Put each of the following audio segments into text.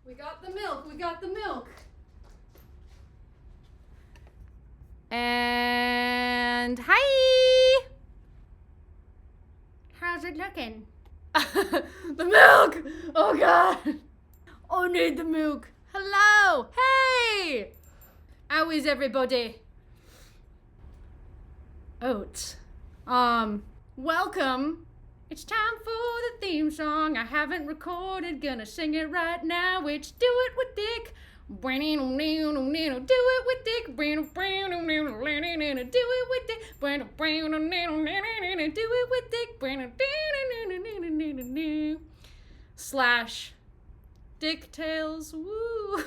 We got the milk. We got the milk. And hi. How's it looking? The milk. Oh God. I need the milk. Hello. Hey. How is everybody? Oats. Welcome. It's time for the theme song. I haven't recorded, gonna sing it right now. It's Do It With Dick. Do it with Dick. Do it with Dick. Do it with Dick. Slash DIWD. Woo.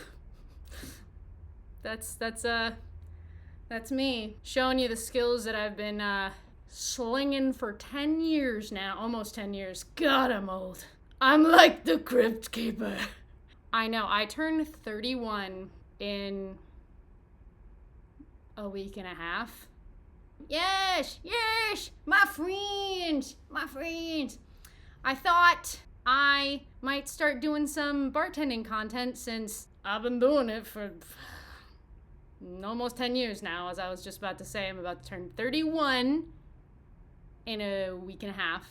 That's me showing you the skills that I've been slinging for 10 years now, almost 10 years. God, I'm old. I'm like the Crypt Keeper. I know, I turned 31 in a week and a half. Yes, my friends. I thought I might start doing some bartending content since I've been doing it for almost 10 years now. As I was just about to say, I'm about to turn 31 in a week and a half.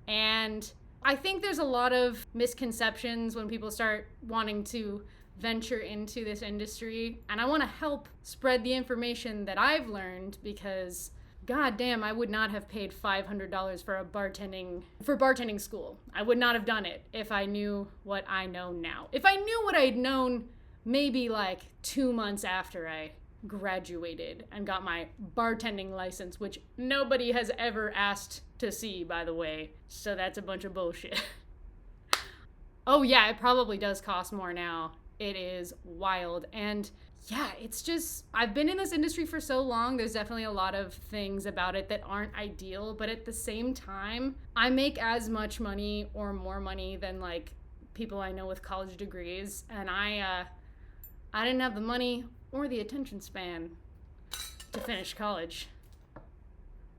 And I think there's a lot of misconceptions when people start wanting to venture into this industry. And I want to help spread the information that I've learned, because goddamn, I would not have paid $500 for bartending school. I would not have done it if I knew what I know now. If I knew what I'd known maybe like 2 months after I graduated and got my bartending license, which nobody has ever asked to see, by the way, so that's a bunch of bullshit. Oh yeah, it probably does cost more now. It is wild. And yeah, it's just, I've been in this industry for so long, there's definitely a lot of things about it that aren't ideal, but at the same time, I make as much money or more money than like people I know with college degrees, and I didn't have the money or the attention span to finish college.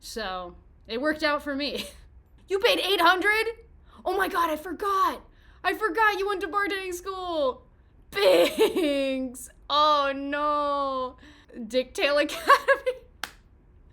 So it worked out for me. You paid $800? Oh my God, I forgot you went to bartending school. Thanks. Oh no. DIWDK Academy.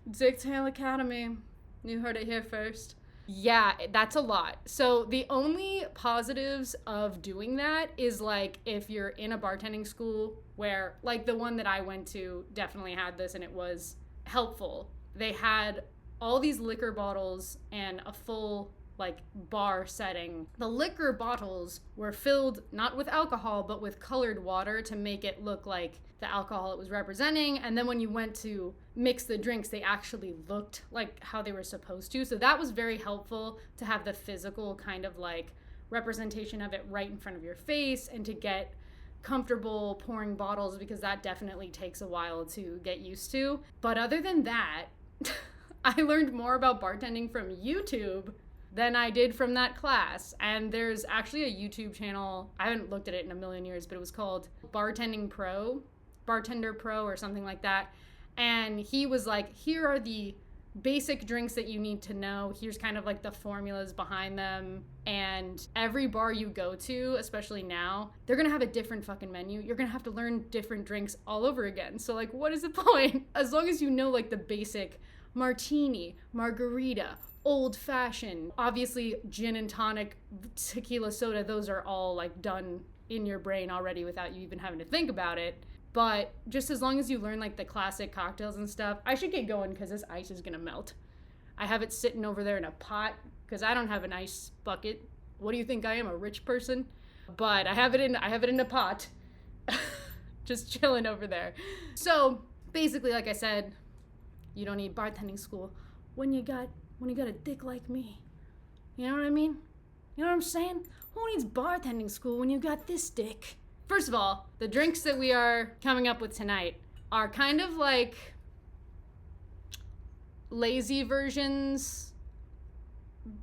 DIWDK Academy. You heard it here first. Yeah, that's a lot. So the only positives of doing that is like if you're in a bartending school where, like the one that I went to definitely had this and it was helpful. They had all these liquor bottles and a full like bar setting. The liquor bottles were filled not with alcohol but with colored water to make it look like the alcohol it was representing, and then when you went to mix the drinks they actually looked like how they were supposed to. So that was very helpful to have the physical kind of like representation of it right in front of your face and to get comfortable pouring bottles, because that definitely takes a while to get used to. But other than that, I learned more about bartending from YouTube than I did from that class. And there's actually a YouTube channel, I haven't looked at it in a million years, but it was called Bartender Pro or something like that. And he was like, here are the basic drinks that you need to know. Here's kind of like the formulas behind them. And every bar you go to, especially now, they're gonna have a different fucking menu. You're gonna have to learn different drinks all over again. So like, what is the point? As long as you know like the basic martini, margarita, old fashioned, obviously gin and tonic, tequila soda, those are all like done in your brain already without you even having to think about it. But just as long as you learn like the classic cocktails and stuff, I should get going because this ice is gonna melt. I have it sitting over there in a pot because I don't have an ice bucket. What do you think I am, a rich person? But I have it in a pot, just chilling over there. So basically, like I said, you don't need bartending school when you got a dick like me. You know what I mean? You know what I'm saying? Who needs bartending school when you got this dick? First of all, the drinks that we are coming up with tonight are kind of like lazy versions.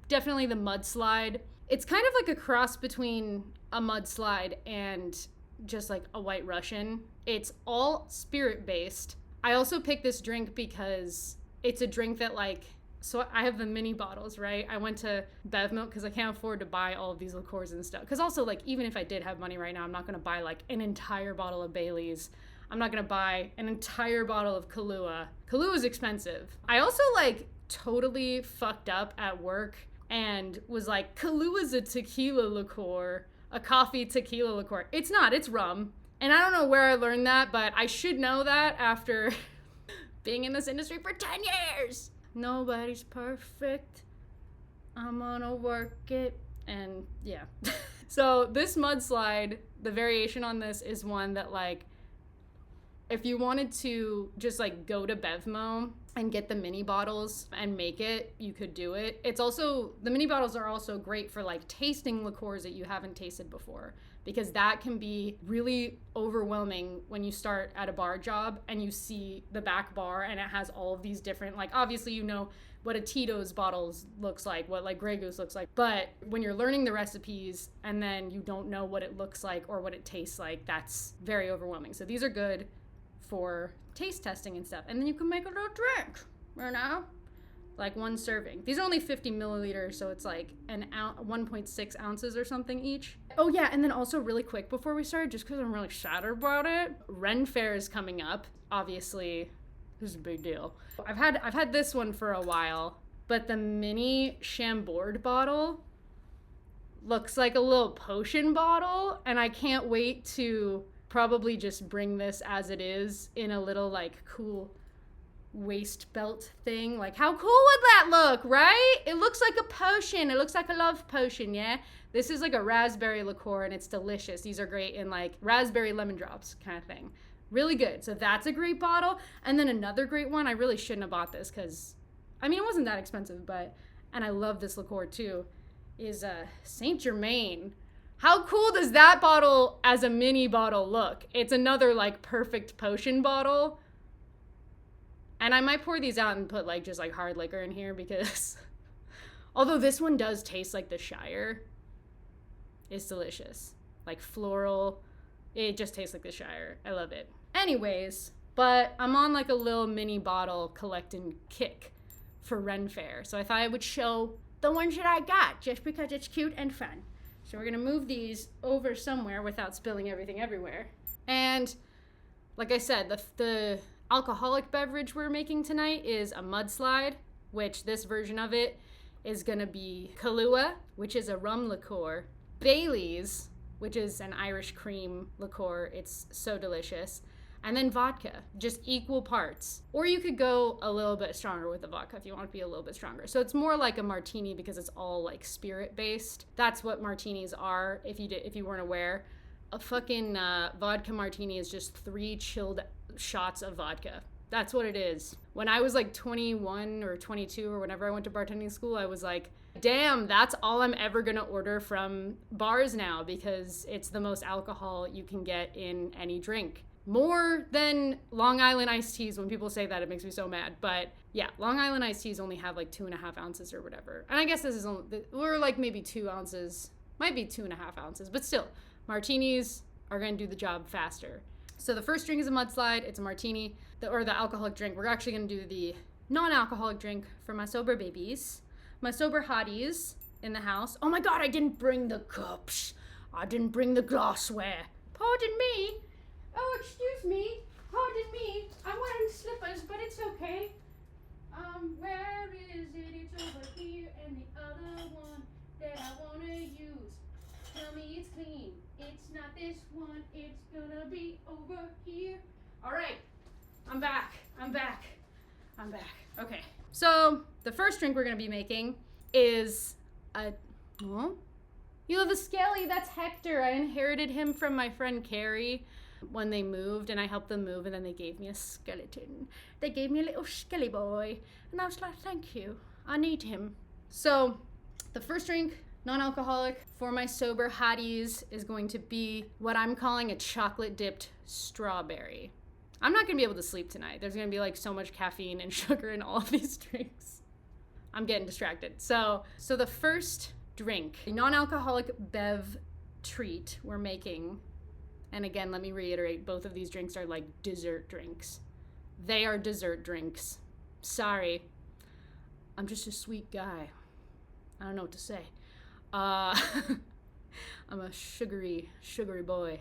Definitely the MUDSLIDE. It's kind of like a cross between a MUDSLIDE and just like a White Russian. It's all spirit based. I also picked this drink because it's a drink that like so I have the mini bottles, right? I went to Bev Milk because I can't afford to buy all of these liqueurs and stuff. Because also, like, even if I did have money right now, I'm not going to buy, like, an entire bottle of Bailey's. I'm not going to buy an entire bottle of Kahlua. Kahlua is expensive. I also, like, totally fucked up at work and was like, Kahlua's a tequila liqueur, a coffee tequila liqueur. It's not, it's rum. And I don't know where I learned that, but I should know that after being in this industry for 10 years. Nobody's perfect. I'm gonna work it. And yeah. So this mudslide, the variation on this is one that, like, if you wanted to just, like, go to Bevmo and get the mini bottles and make it, you could do it. It's also, the mini bottles are also great for, like, tasting liqueurs that you haven't tasted before, because that can be really overwhelming when you start at a bar job and you see the back bar and it has all of these different, like, obviously you know what a Tito's bottles looks like, what, like, Grey Goose looks like, but when you're learning the recipes and then you don't know what it looks like or what it tastes like, that's very overwhelming. So these are good for taste testing and stuff. And then you can make a little drink, you know? Like one serving. These are only 50 milliliters, so it's like 1.6 ounces or something each. Oh yeah, and then also really quick before we start, just because I'm really excited about it, Ren Fair is coming up. Obviously, this is a big deal. I've had this one for a while, but the mini Chambord bottle looks like a little potion bottle, and I can't wait to probably just bring this as it is in a little, like, cool waist belt thing. Like, how cool would that look, right? It looks like a potion. It looks like a love potion, yeah? This is like a raspberry liqueur, and it's delicious. These are great in, like, raspberry lemon drops kind of thing. Really good. So that's a great bottle. And then another great one, I really shouldn't have bought this because, I mean, it wasn't that expensive, but, and I love this liqueur too, is Saint Germain. How cool does that bottle as a mini bottle look? It's another, like, perfect potion bottle. And I might pour these out and put, like, just, like, hard liquor in here because although this one does taste like the Shire, it's delicious. Like, floral. It just tastes like the Shire. I love it. Anyways, but I'm on, like, a little mini bottle collecting kick for Ren Fair. So I thought I would show the ones that I got just because it's cute and fun. So we're gonna move these over somewhere without spilling everything everywhere. And like I said, the alcoholic beverage we're making tonight is a MUDSLIDE, which this version of it is gonna be Kahlua, which is a rum liqueur, Bailey's, which is an Irish cream liqueur. It's so delicious. And then vodka, just equal parts. Or you could go a little bit stronger with the vodka if you want to be a little bit stronger. So it's more like a martini because it's all, like, spirit based. That's what martinis are, if you weren't aware. A fucking vodka martini is just 3 chilled shots of vodka. That's what it is. When I was, like, 21 or 22 or whenever I went to bartending school, I was like, damn, that's all I'm ever gonna order from bars now because it's the most alcohol you can get in any drink. More than Long Island iced teas. When people say that, it makes me so mad. But yeah, Long Island iced teas only have like 2.5 ounces or whatever. And I guess this is only, we're like maybe 2 ounces, might be 2.5 ounces, but still, martinis are gonna do the job faster. So the first drink is a MUDSLIDE. It's a martini, or the alcoholic drink. We're actually gonna do the non-alcoholic drink for my sober babies, my sober hotties in the house. Oh my God, I didn't bring the cups. I didn't bring the glassware. Pardon me. Oh, excuse me. Pardon me. I'm wearing slippers, but it's okay. Where is it? It's over here, and the other one that I want to use. Tell me it's clean. It's not this one. It's gonna be over here. All right. I'm back. Okay. So the first drink we're gonna be making is a. Oh, you have a skelly. That's Hector. I inherited him from my friend Carrie when they moved, and I helped them move, and then they gave me a skeleton. They gave me a little skelly boy, and I was like, thank you. I need him. So the first drink, non-alcoholic, for my sober hotties is going to be what I'm calling a chocolate-dipped strawberry. I'm not gonna be able to sleep tonight. There's gonna be like so much caffeine and sugar in all of these drinks. I'm getting distracted. So the first drink, a non-alcoholic bev treat we're making, and again, let me reiterate, both of these drinks are like dessert drinks. They are dessert drinks. Sorry. I'm just a sweet guy. I don't know what to say. I'm a sugary boy.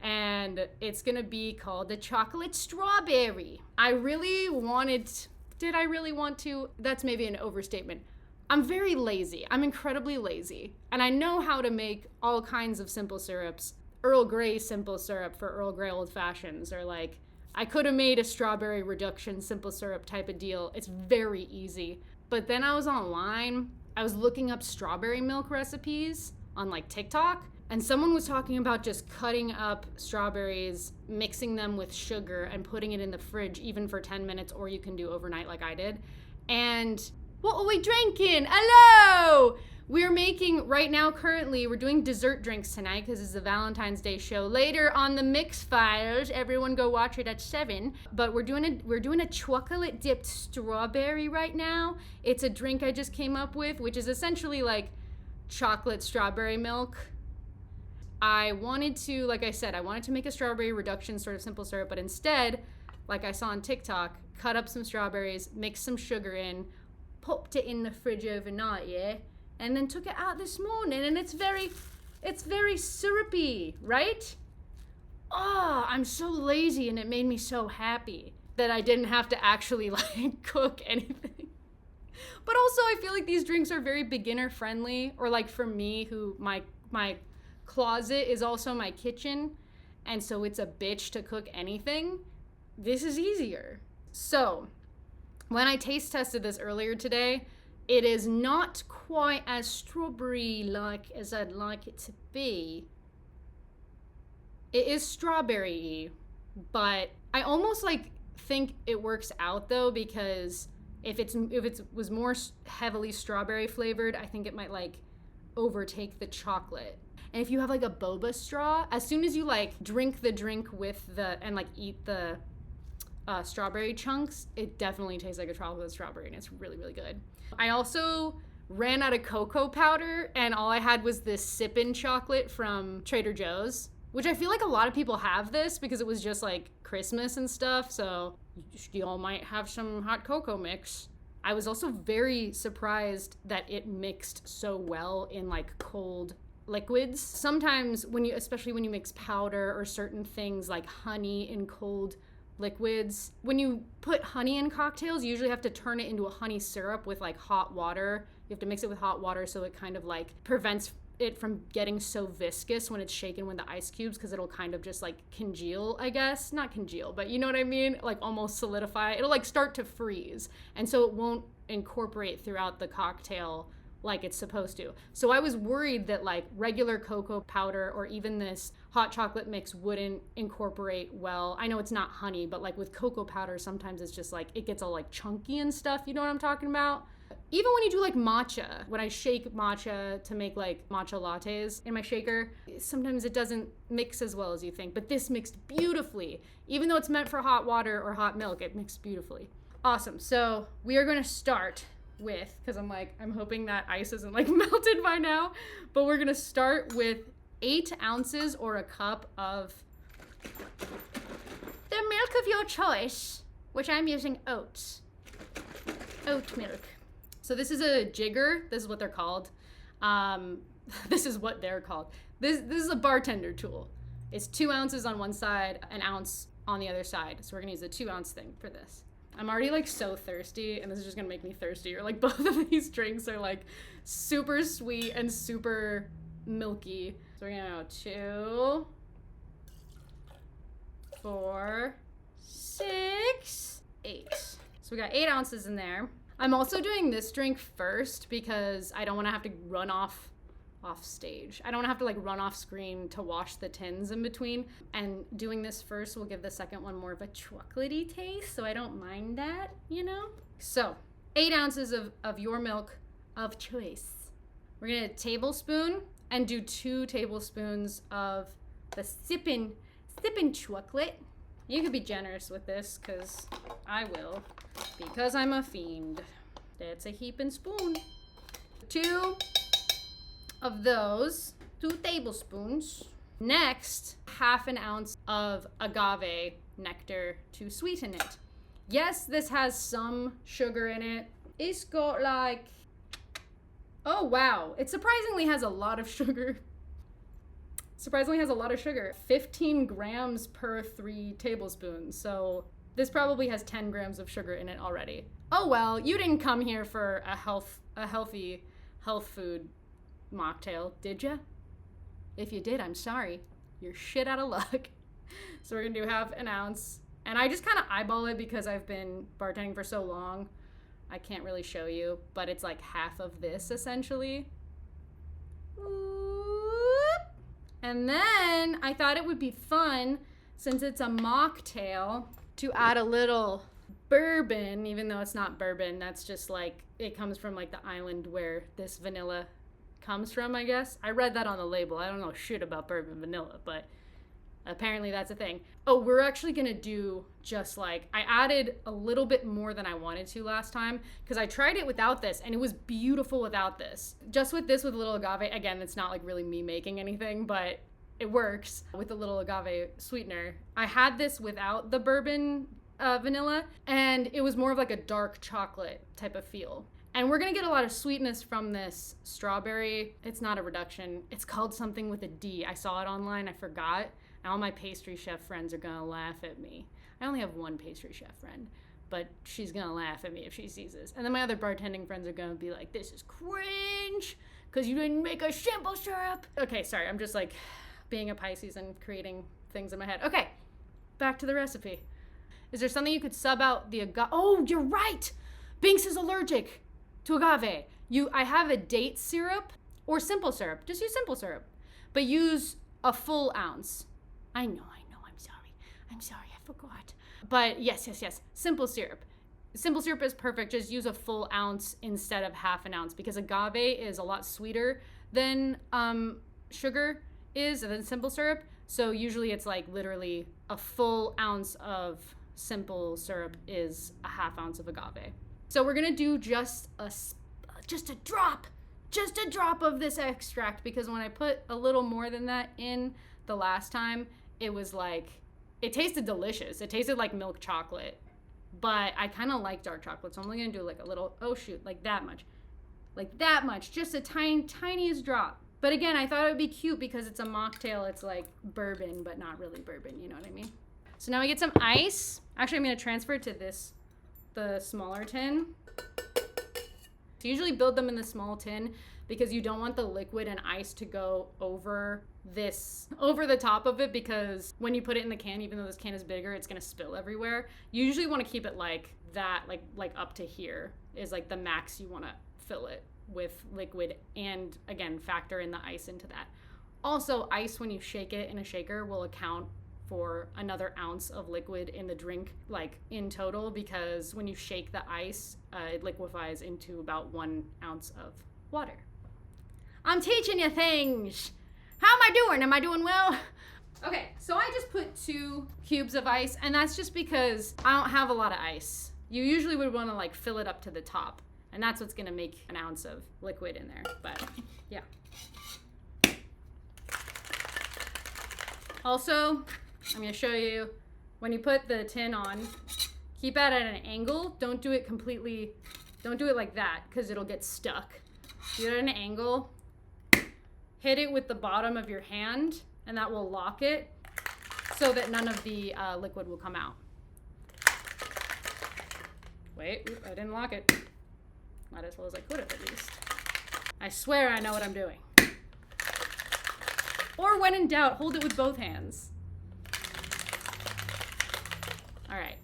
And it's gonna be called the chocolate strawberry. Did I really want to? That's maybe an overstatement. I'm very lazy. I'm incredibly lazy. And I know how to make all kinds of simple syrups. Earl Grey simple syrup for Earl Grey old fashions, or like, I could have made a strawberry reduction simple syrup type of deal. It's very easy. But then I was online, I was looking up strawberry milk recipes on like TikTok, and someone was talking about just cutting up strawberries, mixing them with sugar, and putting it in the fridge even for 10 minutes, or you can do overnight like I did. And what are we drinking? Hello! We're making, right now, currently, we're doing dessert drinks tonight because it's a Valentine's Day show. Later on the Mix Files, everyone go watch it at 7. But we're doing a chocolate dipped strawberry right now. It's a drink I just came up with, which is essentially like chocolate strawberry milk. I wanted to, like I said, I wanted to make a strawberry reduction sort of simple syrup, but instead, like I saw on TikTok, cut up some strawberries, mix some sugar in, popped it in the fridge overnight, yeah? And then took it out this morning, and it's very syrupy, right? Oh, I'm so lazy, and it made me so happy that I didn't have to actually like cook anything. But also, I feel like these drinks are very beginner friendly, or like for me, who my closet is also my kitchen, and so it's a bitch to cook anything. This is easier. So, when I taste tested this earlier today, it is not quite as strawberry-like as I'd like it to be. It is strawberry-y, but I almost like think it works out though, because if it was more heavily strawberry flavored, I think it might like overtake the chocolate. And if you have like a boba straw, as soon as you like drink the drink with and like eat the strawberry chunks, it definitely tastes like a chocolate strawberry, and it's really, really good. I also ran out of cocoa powder, and all I had was this Sippin' chocolate from Trader Joe's, which I feel like a lot of people have this because it was just like Christmas and stuff, so you all might have some hot cocoa mix. I was also very surprised that it mixed so well in like cold liquids. Sometimes especially when you mix powder or certain things like honey in cold liquids, when you put honey in cocktails, you usually have to turn it into a honey syrup with like hot water. You have to mix it with hot water so it kind of like prevents it from getting so viscous when it's shaken with the ice cubes, because it'll kind of just like congeal, I guess. Not congeal, but you know what I mean? Like almost solidify. It'll like start to freeze, and so it won't incorporate throughout the cocktail like it's supposed to. So I was worried that like regular cocoa powder or even this hot chocolate mix wouldn't incorporate well. I know it's not honey, but like with cocoa powder, sometimes it's just like, it gets all like chunky and stuff. You know what I'm talking about? Even when you do like matcha, when I shake matcha to make like matcha lattes in my shaker, sometimes it doesn't mix as well as you think, but this mixed beautifully. Even though it's meant for hot water or hot milk, it mixed beautifully. Awesome. So we are going to start with, because I'm hoping that ice isn't like melted by now, but we're gonna start with 8 ounces or a cup of the milk of your choice, which I'm using oat milk. So this is a jigger. This is what they're called. This is a bartender tool. It's 2 ounces on one side, an ounce on the other side. So we're gonna use a 2 ounce thing for this. I'm already like so thirsty, and this is just gonna make me thirstier. Like both of these drinks are like super sweet and super milky. So we're gonna go 2, 4, 6, 8. So we got 8 ounces in there. I'm also doing this drink first because I don't want to have to run off stage. I don't have to like run off screen to wash the tins in between. And doing this first will give the second one more of a chocolatey taste, so I don't mind that, you know? So 8 ounces of your milk of choice. We're gonna tablespoon and do 2 tablespoons of the sippin' chocolate. You could be generous with this, because I will, because I'm a fiend. That's a heaping spoon. 2 of those, 2 tablespoons. Next, 1/2 ounce of agave nectar to sweeten it. Yes, this has some sugar in it. It's got like, oh wow, it surprisingly has a lot of sugar. 15 grams per 3 tablespoons. So this probably has 10 grams of sugar in it already. Oh well, you didn't come here for a healthy health food mocktail, did ya? If you did, I'm sorry. You're shit out of luck. So we're gonna do half an ounce. And I just kind of eyeball it because I've been bartending for so long. I can't really show you, but it's like half of this essentially. And then I thought it would be fun, since it's a mocktail, to add a little bourbon, even though it's not bourbon. That's just like, it comes from like the island where this vanilla comes from, I guess. I read that on the label. I don't know shit about bourbon vanilla, but apparently that's a thing. Oh, we're actually gonna do just like, I added a little bit more than I wanted to last time because I tried it without this and it was beautiful without this. Just with this, with a little agave, again, it's not like really me making anything, but it works with a little agave sweetener. I had this without the bourbon vanilla, and it was more of like a dark chocolate type of feel. And we're gonna get a lot of sweetness from this strawberry. It's not a reduction. It's called something with a D. I saw it online, I forgot. And all my pastry chef friends are gonna laugh at me. I only have one pastry chef friend, but she's gonna laugh at me if she sees this. And then my other bartending friends are gonna be like, this is cringe, because you didn't make a simple syrup. Okay, sorry, I'm just like being a Pisces and creating things in my head. Okay, back to the recipe. Is there something you could sub out the agave? Oh, you're right! Binks is allergic to agave. I have a date syrup or simple syrup. Just use simple syrup, but use a full ounce. I know, I'm sorry, I forgot. But yes, simple syrup. Simple syrup is perfect. Just use a full ounce instead of half an ounce because agave is a lot sweeter than sugar is, than simple syrup. So usually it's like literally a full ounce of simple syrup is a half ounce of agave. So we're gonna do just a drop of this extract, because when I put a little more than that in the last time, it was like, it tasted delicious. It tasted like milk chocolate, but I kind of like dark chocolate, so I'm only gonna do like a little, oh shoot, like that much, just a tiniest drop. But again, I thought it would be cute because it's a mocktail. It's like bourbon, but not really bourbon, you know what I mean? So now we get some ice. Actually, I'm gonna transfer it to the smaller tin. So usually build them in the small tin because you don't want the liquid and ice to go over the top of it, because when you put it in the can, even though this can is bigger, it's gonna spill everywhere. You usually want to keep it like that, like up to here is like the max you want to fill it with liquid, and again, factor in the ice into that. Also, ice, when you shake it in a shaker, will account for another ounce of liquid in the drink, like in total, because when you shake the ice, it liquefies into about 1 ounce of water. I'm teaching you things. How am I doing? Am I doing well? Okay, so I just put 2 cubes of ice, and that's just because I don't have a lot of ice. You usually would want to like fill it up to the top, and that's what's gonna make an ounce of liquid in there, but yeah. Also, I'm gonna show you, when you put the tin on, keep it at an angle. Don't do it like that, because it'll get stuck. Do it at an angle. Hit it with the bottom of your hand, and that will lock it so that none of the liquid will come out. Wait, I didn't lock it. Not as well as I could have, at least. I swear I know what I'm doing. Or when in doubt, hold it with both hands. All right.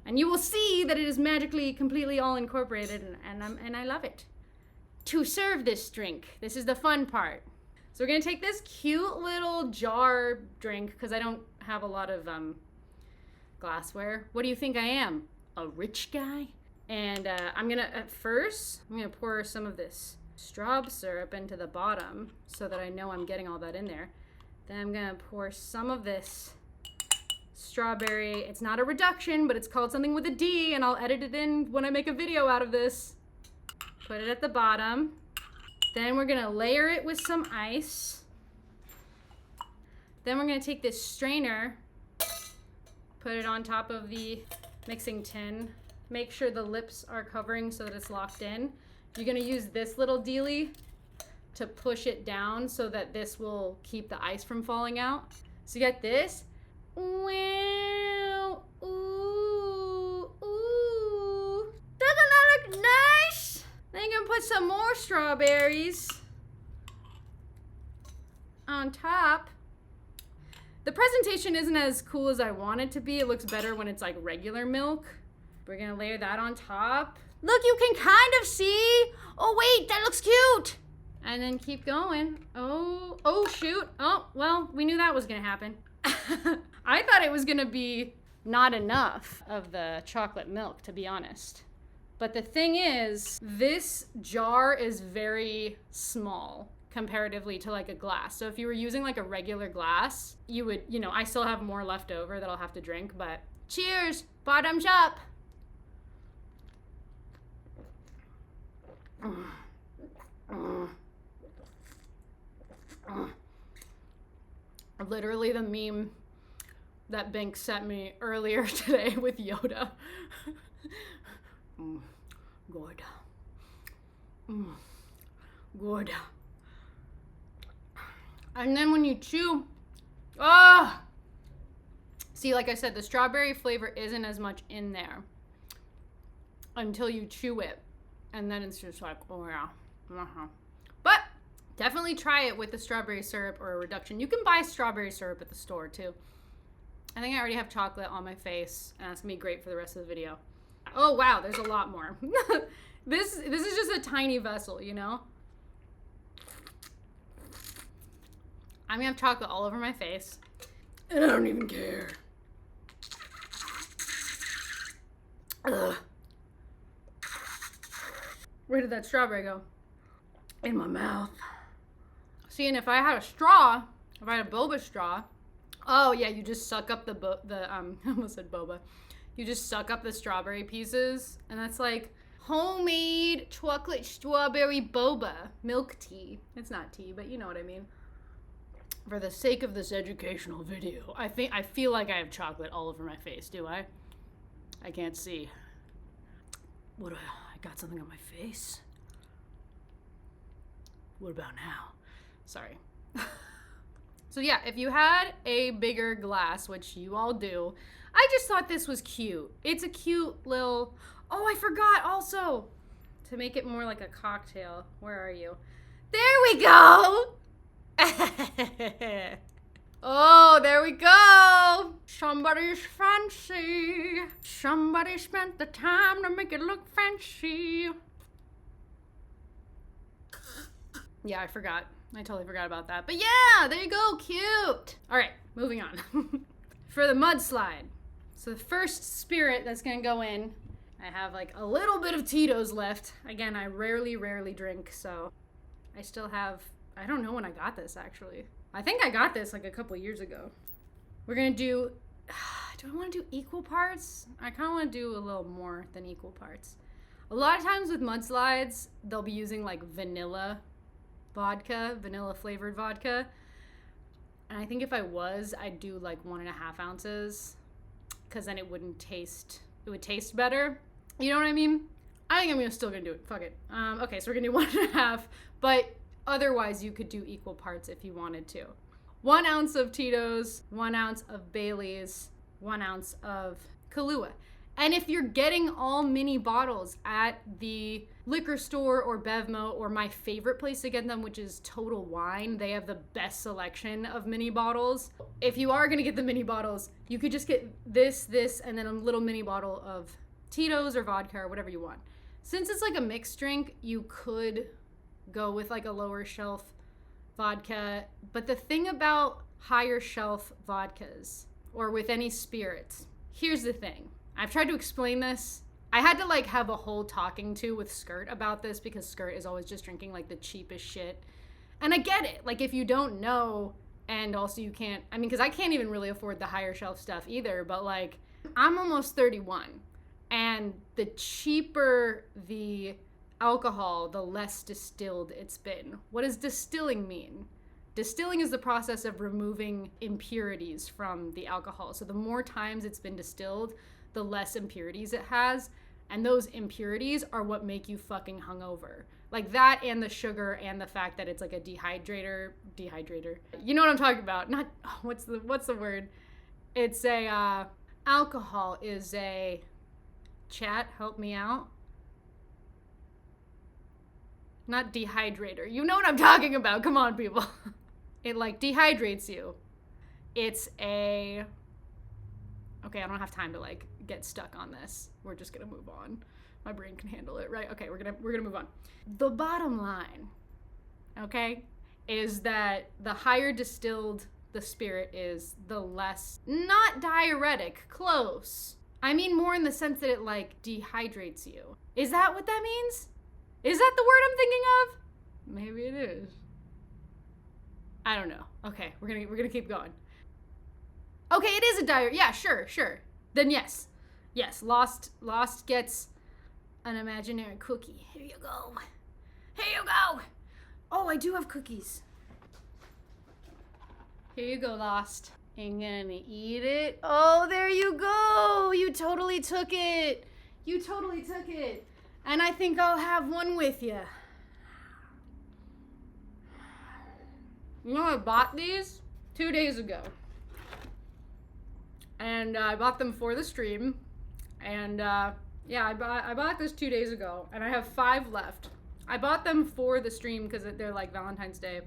And you will see that it is magically, completely all incorporated, and I love it. To serve this drink, this is the fun part. So we're gonna take this cute little jar drink, because I don't have a lot of glassware. What do you think I am? A rich guy? And I'm gonna pour some of this strawberry syrup into the bottom so that I know I'm getting all that in there. Then I'm gonna pour some of this strawberry. It's not a reduction, but it's called something with a D, and I'll edit it in when I make a video out of this. Put it at the bottom. Then we're gonna layer it with some ice. Then we're gonna take this strainer, put it on top of the mixing tin, make sure the lips are covering so that it's locked in. You're gonna use this little dealie to push it down so that this will keep the ice from falling out. So you get this. Wow, ooh, ooh. Doesn't that look nice? Then you're gonna put some more strawberries on top. The presentation isn't as cool as I want it to be. It looks better when it's like regular milk. We're gonna layer that on top. Look, you can kind of see. Oh wait, that looks cute. And then keep going. Oh shoot. Oh, well, we knew that was gonna happen. I thought it was gonna be not enough of the chocolate milk, to be honest. But the thing is, this jar is very small comparatively to like a glass. So if you were using like a regular glass, you would, you know, I still have more left over that I'll have to drink, but cheers, bottoms up. Literally the meme that Bink sent me earlier today with Yoda. Good. Good. And then when you chew, see, like I said, the strawberry flavor isn't as much in there until you chew it. And then it's just like, oh yeah. But definitely try it with the strawberry syrup or a reduction. You can buy strawberry syrup at the store too. I think I already have chocolate on my face, and that's gonna be great for the rest of the video. Oh wow, there's a lot more. This is just a tiny vessel, you know? I'm gonna have chocolate all over my face, and I don't even care. Ugh. Where did that strawberry go? In my mouth. See, and if I had a straw, if I had a boba straw, oh yeah, you just suck up I almost said boba. You just suck up the strawberry pieces, and that's like homemade chocolate strawberry boba milk tea. It's not tea, but you know what I mean. For the sake of this educational video, I feel like I have chocolate all over my face. Do I? I can't see. What? I got something on my face. What about now? Sorry. So yeah, if you had a bigger glass, which you all do, I just thought this was cute. It's a cute little, oh, I forgot also to make it more like a cocktail. Where are you? There we go. Oh, there we go. Somebody's fancy. Somebody spent the time to make it look fancy. Yeah, I forgot. I totally forgot about that. But yeah, there you go. Cute. All right, moving on. For the MUDSLIDE. So the first spirit that's gonna go in, I have like a little bit of Tito's left. Again, I rarely drink, so I still have, I don't know when I got this actually. I think I got this like a couple years ago. We're gonna do I wanna do equal parts? I kinda wanna do a little more than equal parts. A lot of times with MUDSLIDEs, they'll be using like vanilla vodka, vanilla flavored vodka. And I think if I was, I'd do like 1.5 ounces, because then it would taste better. You know what I mean? I think I'm still gonna do it. Fuck it. Okay, so we're gonna do 1.5, but otherwise you could do equal parts if you wanted to. 1 ounce of Tito's, 1 ounce of Bailey's, 1 ounce of Kahlua. And if you're getting all mini bottles at the liquor store or Bevmo, or my favorite place to get them, which is Total Wine, they have the best selection of mini bottles. If you are gonna get the mini bottles, you could just get this, and then a little mini bottle of Tito's or vodka or whatever you want. Since it's like a mixed drink, you could go with like a lower shelf vodka. But the thing about higher shelf vodkas, or with any spirits, here's the thing. I've tried to explain this. I had to like have a whole talking to with Skirt about this, because Skirt is always just drinking like the cheapest shit. And I get it. Like if you don't know, and also you can't, I mean, because I can't even really afford the higher shelf stuff either, but like I'm almost 31, and the cheaper the alcohol, the less distilled it's been. What does distilling mean? Distilling is the process of removing impurities from the alcohol. So the more times it's been distilled, the less impurities it has. And those impurities are what make you fucking hungover. Like that and the sugar and the fact that it's like a dehydrator. You know what I'm talking about. Not, what's the word? It's a, alcohol is a, chat, help me out. Not dehydrator. You know what I'm talking about. Come on, people. It like dehydrates you. It's a, okay, I don't have time to like get stuck on this. We're just gonna move on. My brain can handle it, right? Okay, we're gonna move on. The bottom line, okay, is that the higher distilled the spirit is, the less, not diuretic, close. I mean more in the sense that it like dehydrates you. Is that what that means? Is that the word I'm thinking of? Maybe it is. I don't know. Okay, we're gonna keep going. Okay, it is a diuretic. Yeah, sure. Then yes. Lost gets an imaginary cookie. Here you go. Oh, I do have cookies. Here you go, Lost. I'm gonna eat it. Oh, there you go. You totally took it. And I think I'll have one with you. You know, I bought these 2 days ago. And I bought them for the stream. And yeah, I bought this 2 days ago. And I have 5 left. I bought them for the stream because they're like Valentine's Day.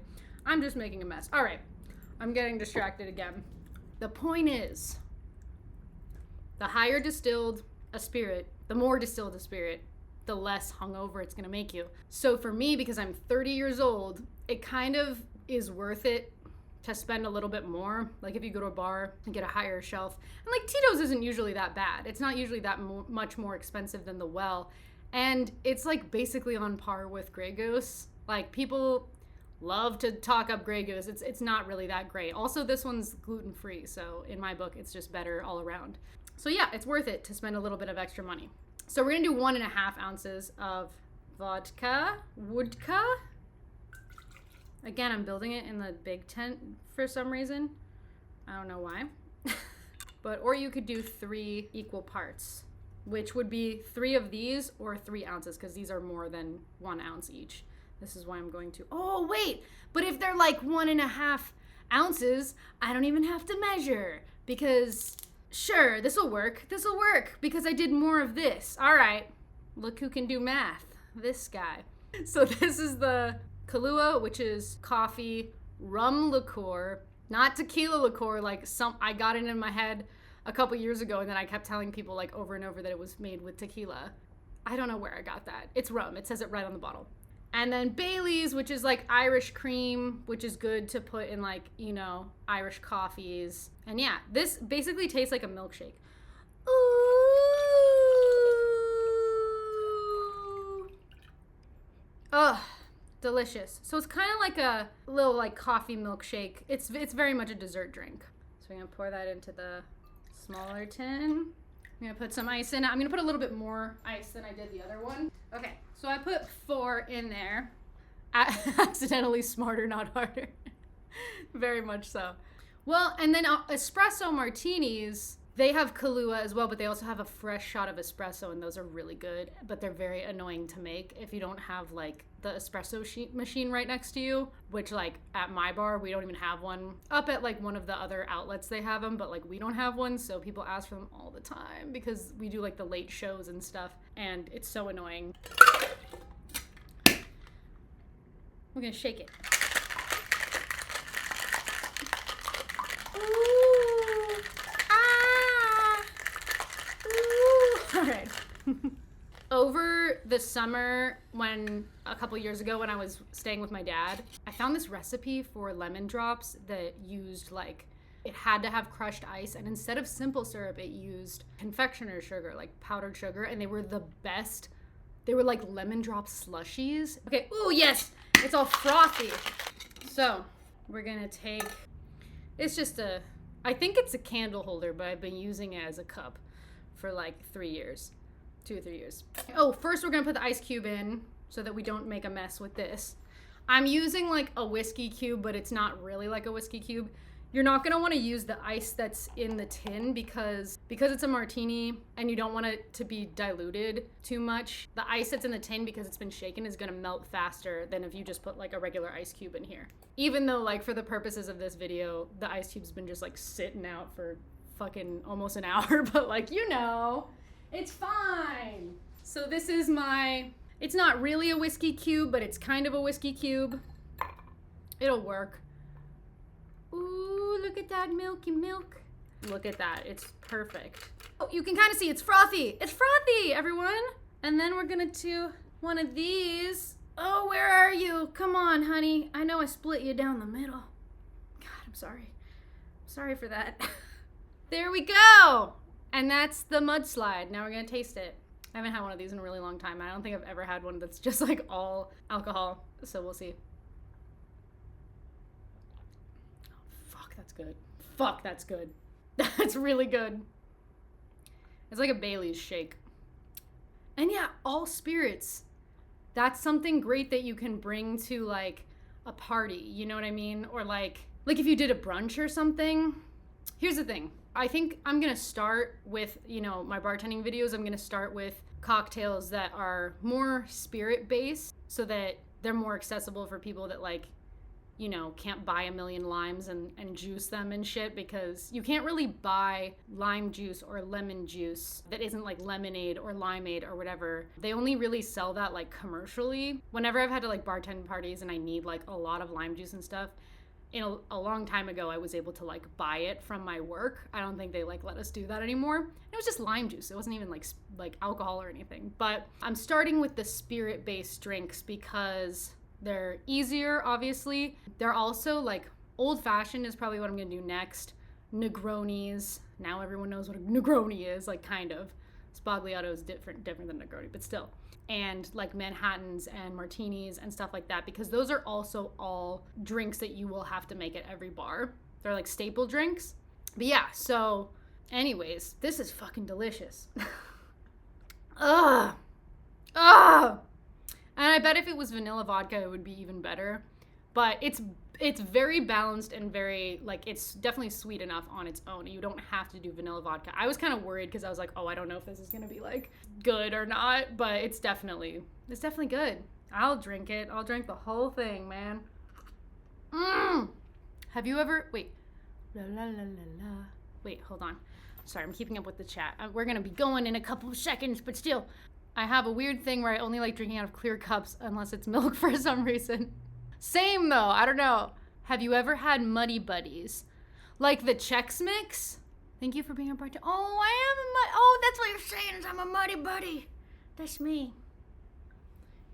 I'm just making a mess. All right, I'm getting distracted again. The point is, the higher distilled a spirit, the more distilled a spirit, the less hungover it's gonna make you. So for me, because I'm 30 years old, it kind of is worth it to spend a little bit more. Like if you go to a bar and get a higher shelf, and like Tito's isn't usually that bad. It's not usually that much more expensive than the Well. And it's like basically on par with Grey Goose. Like people love to talk up Grey Goose. It's not really that great. Also, this one's gluten-free, so in my book, it's just better all around. So yeah, it's worth it to spend a little bit of extra money. So we're gonna do 1.5 ounces of vodka, Wodka. Again, I'm building it in the big tent for some reason. I don't know why. Or you could do 3 equal parts, which would be 3 of these or 3 ounces, because these are more than 1 ounce each. This is why I'm going to, oh wait, but if they're like 1.5 ounces, I don't even have to measure, because sure, this'll work, because I did more of this. All right, look who can do math, this guy. So this is the Kahlua, which is coffee, rum liqueur, not tequila liqueur, like I got it in my head a couple years ago, and then I kept telling people like over and over that it was made with tequila. I don't know where I got that. It's rum, it says it right on the bottle. And then Bailey's, which is like Irish cream, which is good to put in like, you know, Irish coffees. And yeah, this basically tastes like a milkshake. Ooh. Ugh, delicious. So it's kind of like a little like coffee milkshake. It's very much a dessert drink. So we're gonna pour that into the smaller tin. I'm gonna put some ice in it. I'm gonna put a little bit more ice than I did the other one. Okay, so I put 4 in there. Accidentally smarter, not harder. Very much so. Well, and then espresso martinis, they have Kahlua as well, but they also have a fresh shot of espresso, and those are really good, but they're very annoying to make if you don't have like the espresso machine right next to you, which like at my bar, we don't even have one. Up at like one of the other outlets, they have them, but like we don't have one, so people ask for them all the time because we do like the late shows and stuff, and it's so annoying. We're gonna shake it. Ooh. Ah. Ooh. All right. Over the summer, a couple years ago when I was staying with my dad, I found this recipe for lemon drops that used like, it had to have crushed ice, and instead of simple syrup, it used confectioner's sugar, like powdered sugar, and they were the best. They were like lemon drop slushies. Okay, ooh, yes, it's all frothy. So we're gonna take, it's just I think it's a candle holder, but I've been using it as a cup for like 3 years. 2 or 3 years. Oh, first we're gonna put the ice cube in so that we don't make a mess with this. I'm using like a whiskey cube, but it's not really like a whiskey cube. You're not gonna wanna use the ice that's in the tin because it's a martini and you don't want it to be diluted too much. The ice that's in the tin, because it's been shaken, is gonna melt faster than if you just put like a regular ice cube in here. Even though, like, for the purposes of this video, the ice cube's been just like sitting out for fucking almost an hour, but like, you know, it's fine. So this is it's not really a whiskey cube, but it's kind of a whiskey cube. It'll work. Ooh, look at that milky milk. Look at that, it's perfect. Oh, you can kind of see it's frothy. It's frothy, everyone. And then we're gonna do one of these. Oh, where are you? Come on, honey. I know I split you down the middle. God, I'm sorry. I'm sorry for that. There we go. And that's the MUDSLIDE. Now we're gonna taste it. I haven't had one of these in a really long time. I don't think I've ever had one that's just like all alcohol. So we'll see. That's good. Fuck, that's good. That's really good. It's like a Bailey's shake. And yeah, all spirits. That's something great that you can bring to like a party, you know what I mean? Or like if you did a brunch or something. Here's the thing. I think I'm gonna start with, you know, my bartending videos, I'm gonna start with cocktails that are more spirit based so that they're more accessible for people that like, you know, can't buy a million limes and juice them and shit, because you can't really buy lime juice or lemon juice that isn't like lemonade or limeade or whatever. They only really sell that like commercially. Whenever I've had to like bartend parties and I need like a lot of lime juice and stuff, a long time ago I was able to like buy it from my work. I don't think they like let us do that anymore. It was just lime juice. It wasn't even like alcohol or anything. But I'm starting with the spirit-based drinks because they're easier, obviously. They're also like old-fashioned is probably what I'm gonna do next. Negronis. Now everyone knows what a Negroni is, like kind of. Spagliato is different than Negroni, but still. And like Manhattans and martinis and stuff like that, because those are also all drinks that you will have to make at every bar. They're like staple drinks. But yeah, so anyways, this is fucking delicious. Ugh. Ugh. And I bet if it was vanilla vodka, it would be even better. But it's very balanced and very, like, it's definitely sweet enough on its own. You don't have to do vanilla vodka. I was kind of worried because I was like, oh, I don't know if this is going to be, like, good or not. But it's definitely good. I'll drink it. I'll drink the whole thing, man. Have you ever, wait. La, la, la, la, la. Wait, hold on. Sorry, I'm keeping up with the chat. We're going to be going in a couple of seconds, but still. I have a weird thing where I only like drinking out of clear cups unless it's milk for some reason. Same though, I don't know. Have you ever had Muddy Buddies? Like the Chex Mix? Thank you for being a bartender. Oh, oh, that's what you're saying is I'm a Muddy Buddy. That's me.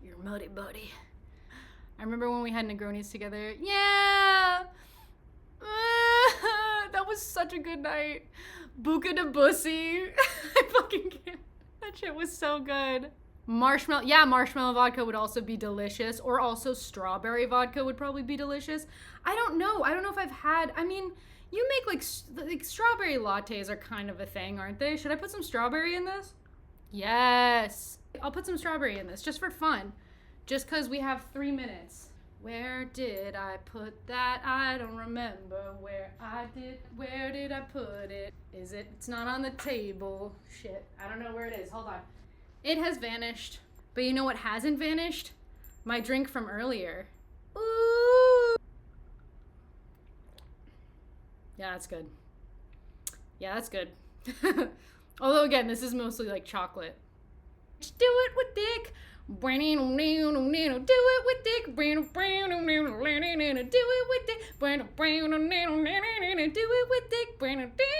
You're a Muddy Buddy. I remember when we had Negronis together. Yeah! That was such a good night. Buca de Bussy. I fucking can't. That shit was so good. Marshmallow vodka would also be delicious, or also strawberry vodka would probably be delicious. I don't know if I've had, I mean, you make like strawberry lattes are kind of a thing, aren't they? Should I put some strawberry in this? Yes. I'll put some strawberry in this just for fun, just because we have 3 minutes. Where did I put that? I don't remember where did I put it? It's not on the table. Shit, I don't know where it is. Hold on. It has vanished. But you know what hasn't vanished? My drink from earlier. Ooh. Yeah, that's good. Yeah, that's good. Although again, this is mostly like chocolate. Do it with Dick. Do it with Dick. Do it with Dick. Do it with Dick.